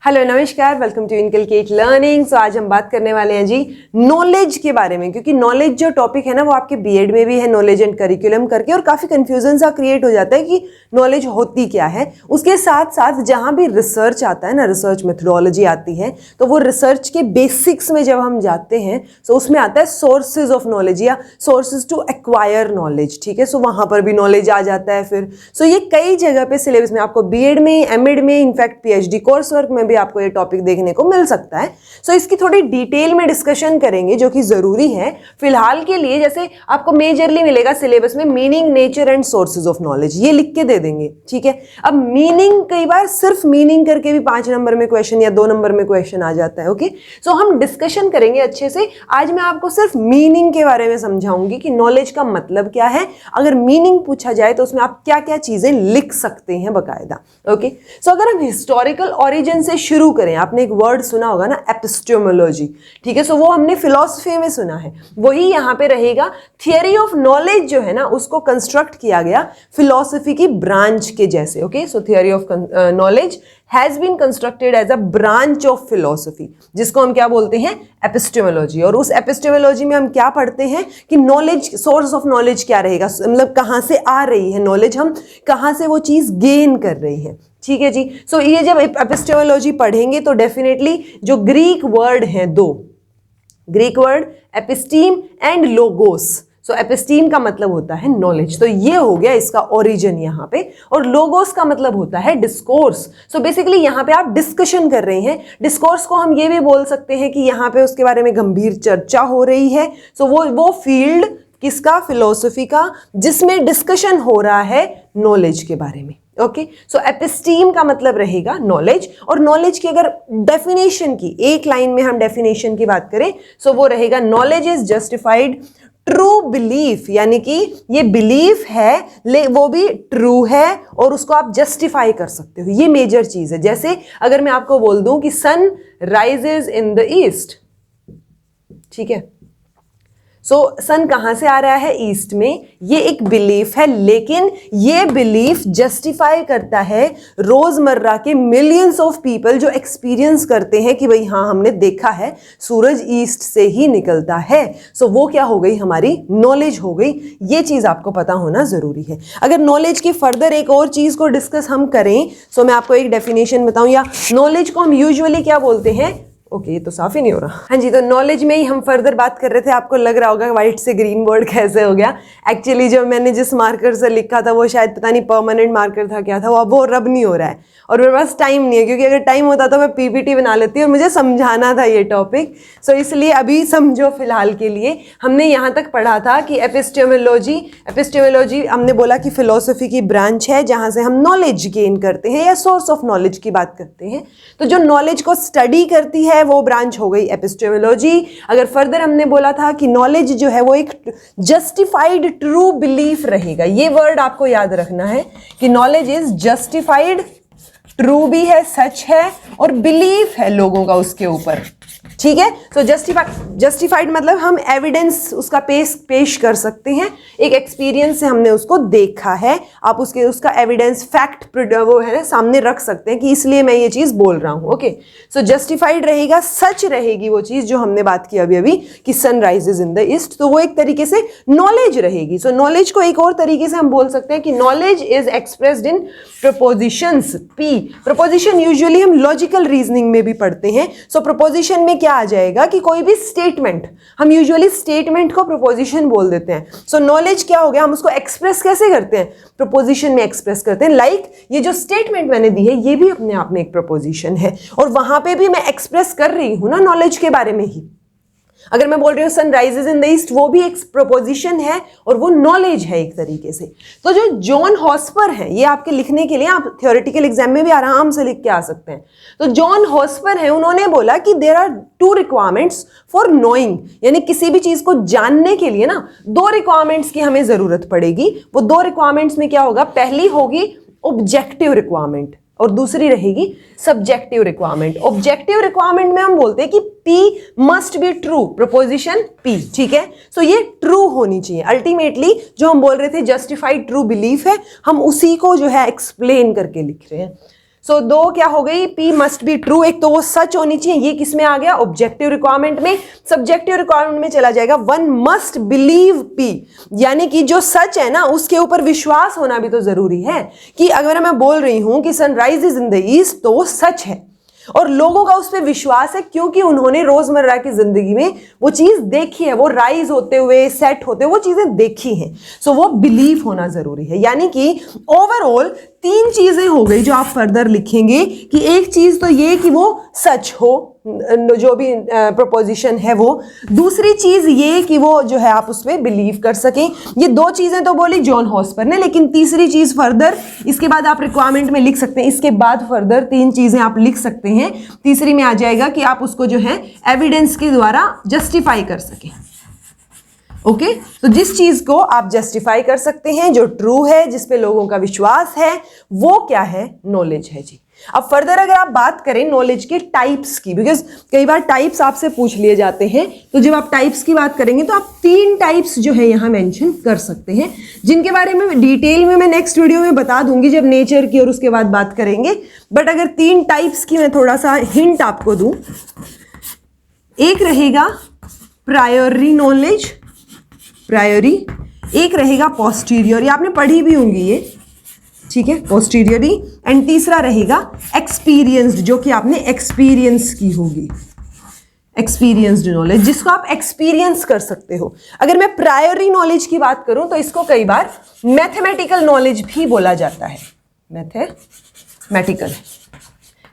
Hello नमस्कार, welcome to inculcate learning. सो आज हम बात करने वाले हैं जी नॉलेज के बारे में, क्योंकि नॉलेज जो टॉपिक है ना वो आपके बीएड में भी है, नॉलेज एंड करिकुलम करके, और काफ़ी कंफ्यूजन सा क्रिएट हो जाता है कि नॉलेज होती क्या है। उसके साथ साथ जहाँ भी रिसर्च आता है ना, रिसर्च मेथडोलॉजी आती है, तो वो रिसर्च के बेसिक्स में जब हम जाते हैं तो उसमें आता है सोर्सेज ऑफ नॉलेज या सोर्सेज टू एक्वायर नॉलेज। ठीक है, सो वहाँ पर भी नॉलेज आ जाता है फिर। सो ये कई जगह पे सिलेबस में आपको बीएड में, एमएड में, इनफैक्ट पीएचडी कोर्स वर्क में भी आपको ये टॉपिक देखने को मिल सकता है। सो इसकी थोड़ी डिटेल में डिस्कशन करेंगे जो कि जरूरी है फिलहाल के लिए। जैसे आपको मेजरली मिलेगा सिलेबस में meaning, nature and sources of knowledge, ये लिख के दे देंगे। ठीक है, अब मीनिंग कई बार सिर्फ मीनिंग करके भी 5 नंबर में क्वेश्चन या 2 नंबर में क्वेश्चन आ जाता है। ओके, सो हम डिस्कशन करेंगे अच्छे से। आज मैं आपको सिर्फ मीनिंग के बारे में समझाऊंगी कि नॉलेज का मतलब क्या है। अगर मीनिंग पूछा जाए तो उसमें आप क्या क्या चीजें लिख सकते हैं बकायदा। ओके, सो अगर हम हिस्टोरिकल ओरिजिन से शुरू करें, आपने एक वर्ड सुना होगा ना, एपिस्टेमोलॉजी। ठीक है, सो वो हमने फिलॉसफी में सुना है, वही यहां पे रहेगा। थियरी ऑफ नॉलेज जो है ना उसको कंस्ट्रक्ट किया गया फिलॉसफी की ब्रांच के जैसे। Okay, so theory of knowledge has been constructed as a branch of philosophy, जिसको हम क्या बोलते हैं, एपिस्टेमोलॉजी। और उस एपिस्टेमोलॉजी में हम क्या पढ़ते हैं कि नॉलेज, सोर्स ऑफ नॉलेज क्या रहेगा, मतलब कहां से आ रही है नॉलेज, हम कहां से वो चीज गेन कर रहे हैं। ठीक है जी, सो ये जब एपिस्टेमोलॉजी पढ़ेंगे तो डेफिनेटली जो ग्रीक वर्ड हैं, 2 ग्रीक वर्ड, एपिस्टीम एंड लोगोस। सो एपिस्टीम का मतलब होता है नॉलेज, तो ये हो गया इसका ओरिजिन यहाँ पे। और लोगोस का मतलब होता है डिस्कोर्स। सो बेसिकली यहाँ पे आप डिस्कशन कर रहे हैं। डिस्कोर्स को हम ये भी बोल सकते हैं कि यहाँ पे उसके बारे में गंभीर चर्चा हो रही है। सो वो फील्ड किसका, फिलोसफी का, जिसमें डिस्कशन हो रहा है नॉलेज के बारे में। ओके, सो एपिस्टीम का मतलब रहेगा नॉलेज। और नॉलेज की अगर डेफिनेशन की एक लाइन में हम डेफिनेशन की बात करें, सो वो रहेगा knowledge is justified true belief, यानी कि ये बिलीफ है वो भी ट्रू है और उसको आप जस्टिफाई कर सकते हो। ये मेजर चीज है। जैसे अगर मैं आपको बोल दूं कि sun rises in the east, ठीक है, सो सन कहां से आ रहा है, ईस्ट में, ये एक बिलीफ है, लेकिन ये बिलीफ जस्टिफाई करता है रोजमर्रा के मिलियंस ऑफ पीपल जो एक्सपीरियंस करते हैं कि भाई हाँ हमने देखा है सूरज ईस्ट से ही निकलता है। सो वो क्या हो गई, हमारी नॉलेज हो गई। ये चीज आपको पता होना जरूरी है। अगर नॉलेज की फर्दर एक और चीज को डिस्कस हम करें, सो मैं आपको एक डेफिनेशन बताऊं, या नॉलेज को हम यूजुअली क्या बोलते हैं। ओके, ये तो साफ ही नहीं हो रहा। हाँ जी, तो नॉलेज में ही हम फर्दर बात कर रहे थे। आपको लग रहा होगा व्हाइट से ग्रीन वर्ड कैसे हो गया। एक्चुअली जो मैंने जिस मार्कर से लिखा था वो शायद पता नहीं परमानेंट मार्कर था क्या था, वो अब वो रब नहीं हो रहा है और मेरे पास टाइम नहीं है, क्योंकि अगर टाइम होता तो मैं पीपीटी बना लेती और मुझे समझाना था ये टॉपिक। सो इसलिए अभी समझो फिलहाल के लिए। हमने यहाँ तक पढ़ा था कि एपिस्टेमोलॉजी हमने बोला कि फिलोसफी की ब्रांच है जहाँ से हम नॉलेज गेन करते हैं या सोर्स ऑफ नॉलेज की बात करते हैं। तो जो नॉलेज को स्टडी करती है वो ब्रांच हो गई एपिस्टेमोलॉजी। अगर फर्दर हमने बोला था कि नॉलेज जो है वो एक जस्टिफाइड ट्रू बिलीफ रहेगा। ये वर्ड आपको याद रखना है कि नॉलेज इज जस्टिफाइड, ट्रू भी है, सच है, और बिलीफ है लोगों का उसके ऊपर। ठीक है, तो जस्टिफाइड मतलब हम एविडेंस उसका पेश कर सकते हैं। एक एक्सपीरियंस से हमने उसको देखा है, आप उसका एविडेंस, फैक्ट वो है ना सामने रख सकते हैं कि इसलिए मैं ये चीज बोल रहा हूं। ओके, सो जस्टिफाइड रहेगा, सच रहेगी वो चीज जो हमने बात की अभी कि sun rises in the east, तो वो एक तरीके से नॉलेज रहेगी। सो नॉलेज को एक और तरीके से हम बोल सकते हैं कि knowledge is expressed in propositions. P preposition usually हम लॉजिकल रीजनिंग में भी पढ़ते हैं। सो प्रपोजिशन में क्या आ जाएगा कि कोई भी स्टेटमेंट, हम यूजुअली स्टेटमेंट को प्रपोजिशन बोल देते हैं। सो नॉलेज क्या हो गया, हम उसको एक्सप्रेस कैसे करते हैं, प्रपोजिशन में एक्सप्रेस करते हैं। लाइक ये जो स्टेटमेंट मैंने दी है ये भी अपने आप में एक प्रपोजिशन है, और वहां पे भी मैं एक्सप्रेस कर रही हूं ना नॉलेज के बारे में ही। अगर मैं बोल रही हूँ sun rises in the east, वो भी एक प्रपोजिशन है और वो नॉलेज है एक तरीके से। तो जो जॉन हॉस्पर है, ये आपके लिखने के लिए, आप थियोरेटिकल एग्जाम में भी आराम से लिख के आ सकते हैं। तो जॉन हॉस्पर है, उन्होंने बोला कि there are 2 requirements for knowing, यानी किसी भी चीज को जानने के लिए ना 2 रिक्वायरमेंट्स की हमें जरूरत पड़ेगी। वो 2 रिक्वायरमेंट्स में क्या होगा, पहली होगी ऑब्जेक्टिव रिक्वायरमेंट और दूसरी रहेगी सब्जेक्टिव रिक्वायरमेंट। ऑब्जेक्टिव रिक्वायरमेंट में हम बोलते हैं कि P must be true, preposition P। ठीक है, सो ये ट्रू होनी चाहिए। अल्टीमेटली जो हम बोल रहे थे जस्टिफाइड ट्रू बिलीफ है, हम उसी को जो है एक्सप्लेन करके लिख रहे हैं। सो दो क्या हो गई, P मस्ट बी ट्रू, एक तो वो सच होनी चाहिए, ये किस में आ गया, ऑब्जेक्टिव रिक्वायरमेंट में। सब्जेक्टिव रिक्वायरमेंट में चला जाएगा, वन मस्ट बिलीव P, यानी कि जो सच है ना उसके ऊपर विश्वास होना भी तो जरूरी है, कि अगर मैं बोल रही हूं कि sunrise is in the east तो वो सच है और लोगों का उस पर विश्वास है क्योंकि उन्होंने रोजमर्रा की जिंदगी में वो चीज देखी है, वो राइज होते हुए, सेट होते हुए वो चीजें देखी हैं। सो वो बिलीव होना जरूरी है, यानी कि ओवरऑल तीन चीजें हो गई जो आप फर्दर लिखेंगे, कि एक चीज तो ये कि वो सच हो, जो भी प्रोपोजिशन है वो, दूसरी चीज ये कि वो जो है आप उसमें बिलीव कर सकें। ये दो चीजें तो बोली जॉन हॉस्पर ने, लेकिन तीसरी चीज फर्दर इसके बाद आप रिक्वायरमेंट में लिख सकते हैं, इसके बाद फर्दर तीन चीजें आप लिख सकते हैं। तीसरी में आ जाएगा कि आप उसको जो है एविडेंस के द्वारा जस्टिफाई कर सकें। ओके, तो जिस चीज को आप जस्टिफाई कर सकते हैं, जो ट्रू है, जिसपे लोगों का विश्वास है, वो क्या है, नॉलेज है जी। अब फर्दर अगर आप बात करें नॉलेज के टाइप्स की, बिकॉज कई बार टाइप्स आपसे पूछ लिए जाते हैं, तो जब आप टाइप्स की बात करेंगे तो आप तीन टाइप्स जो है यहां मेंशन कर सकते हैं, जिनके बारे में डिटेल में मैं नेक्स्ट वीडियो में बता दूंगी जब नेचर की और उसके बाद बात करेंगे। बट अगर तीन टाइप्स की मैं थोड़ा सा हिंट आपको दूं, एक रहेगा प्रायोरी नॉलेज, प्रायोरी, एक रहेगा पोस्टीरियर, ये आपने पढ़ी भी होंगी ये, ठीक है, पोस्टीरियरी, एंड तीसरा रहेगा एक्सपीरियंस्ड, जो कि आपने एक्सपीरियंस की होगी, एक्सपीरियंस्ड नॉलेज, जिसको आप एक्सपीरियंस कर सकते हो। अगर मैं प्रायोरी नॉलेज की बात करूं तो इसको कई बार मैथमेटिकल नॉलेज भी बोला जाता है, मैथमेटिकल।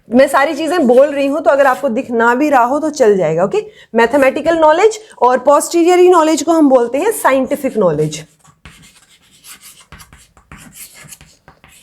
मैं सारी चीजें बोल रही हूं तो अगर आपको दिख ना भी रहा हो तो चल जाएगा, ओके। मैथमेटिकल नॉलेज और पोस्टीरियरी नॉलेज को हम बोलते हैं साइंटिफिक नॉलेज।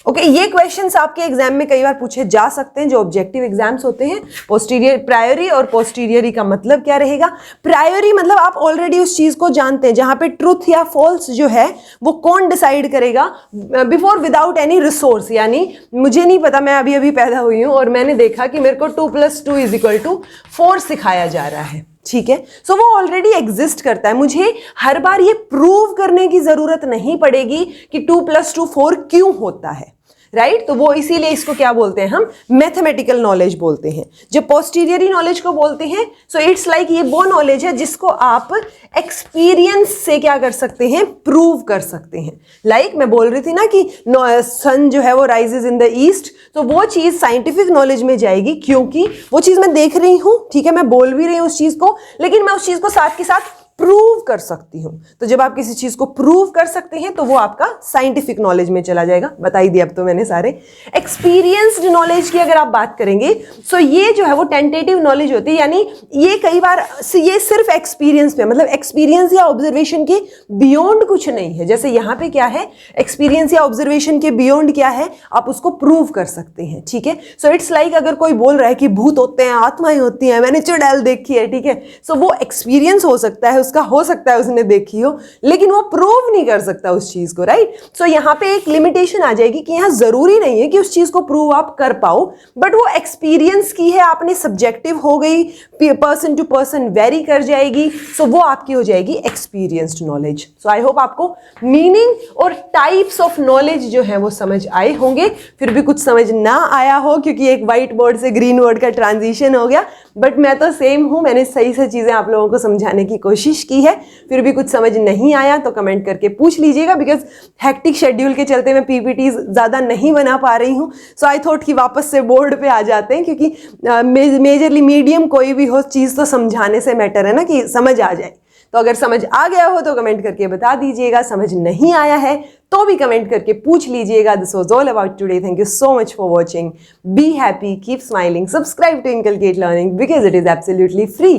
ओके, ये क्वेश्चंस आपके एग्जाम में कई बार पूछे जा सकते हैं, जो ऑब्जेक्टिव एग्जाम्स होते हैं। पोस्टीरियर, प्रायोरी और पोस्टीरियरी का मतलब क्या रहेगा? प्रायोरी मतलब आप ऑलरेडी उस चीज को जानते हैं, जहां पे ट्रूथ या फॉल्स जो है वो कौन डिसाइड करेगा, बिफोर विदाउट एनी रिसोर्स। यानी मुझे नहीं पता, मैं अभी अभी पैदा हुई हूं और मैंने देखा कि मेरे को 2 + 2 = 4 सिखाया जा रहा है, ठीक है। सो वो ऑलरेडी एग्जिस्ट करता है, मुझे हर बार ये प्रूव करने की जरूरत नहीं पड़ेगी कि 2 + 2 4 क्यों होता है, राइट। तो वो इसीलिए इसको क्या बोलते हैं, हम मैथमेटिकल नॉलेज बोलते हैं। जो पोस्टीरियरी नॉलेज को बोलते हैं, सो इट्स लाइक ये वो नॉलेज है जिसको आप एक्सपीरियंस से क्या कर सकते हैं, प्रूव कर सकते हैं। लाइक मैं बोल रही थी ना कि सन जो है वो राइजेज इन द ईस्ट, तो वो चीज साइंटिफिक नॉलेज में जाएगी क्योंकि वो चीज मैं देख रही हूं, ठीक है, मैं बोल भी रही हूं उस चीज को, लेकिन मैं उस चीज को साथ के साथ प्रूव कर सकती हूं। तो जब आप किसी चीज को प्रूव कर सकते हैं तो वो आपका साइंटिफिक नॉलेज में चला जाएगा। बता ही दिया अब तो मैंने सारे। एक्सपीरियंस्ड नॉलेज की अगर आप बात करेंगे, सो ये जो है वो टेंटेटिव नॉलेज होती है, यानी ये कई बार ये सिर्फ एक्सपीरियंस पे, मतलब एक्सपीरियंस या ऑब्जर्वेशन के बियॉन्ड कुछ नहीं है। जैसे यहाँ पे क्या है, एक्सपीरियंस या ऑब्जर्वेशन के बियॉन्ड क्या है, आप उसको प्रूव कर सकते हैं, ठीक है। सो इट्स लाइक अगर कोई बोल रहा है कि भूत होते हैं, आत्माएं होती हैं, मैंने चुड़ैल देखी है, ठीक है, सो वो एक्सपीरियंस हो सकता है उसका, हो सकता है उसने देखी हो, लेकिन वो प्रूव नहीं कर सकता उस चीज को, राइट। सो यहाँ पे एक लिमिटेशन आ जाएगी कि यहाँ जरूरी नहीं है कि उस चीज को प्रूव आप कर पाओ, बट वो एक्सपीरियंस की है आपने, सब्जेक्टिव हो गई, पर्सन टू पर्सन वेरी कर जाएगी, सो वो आपकी हो जाएगी experienced knowledge. So I hope आपको मीनिंग और टाइप्स ऑफ नॉलेज जो है वो समझ आए होंगे। फिर भी कुछ समझ ना आया हो क्योंकि एक व्हाइट बोर्ड से ग्रीन बोर्ड का ट्रांजिशन हो गया, बट मैं तो सेम हूं, मैंने सही से चीजें आप लोगों को समझाने की कोशिश की है। फिर भी कुछ समझ नहीं आया तो कमेंट करके पूछ लीजिएगा, बिकॉज हेक्टिक शेड्यूल के चलते मैं पीपीटीज ज़्यादा नहीं बना पा रही हूँ। सो आई थॉट कि वापस से बोर्ड पे आ जाते हैं, क्योंकि मेजरली मीडियम कोई भी हो, चीज़ तो समझाने से मैटर है ना, कि समझ आ जाए। तो अगर समझ आ गया हो तो कमेंट करके बता दीजिएगा, समझ नहीं आया है तो भी कमेंट करके पूछ लीजिएगा। This was all about today. Thank you so much for watching. Be happy, keep smiling, subscribe to inculcate learning because it is absolutely free.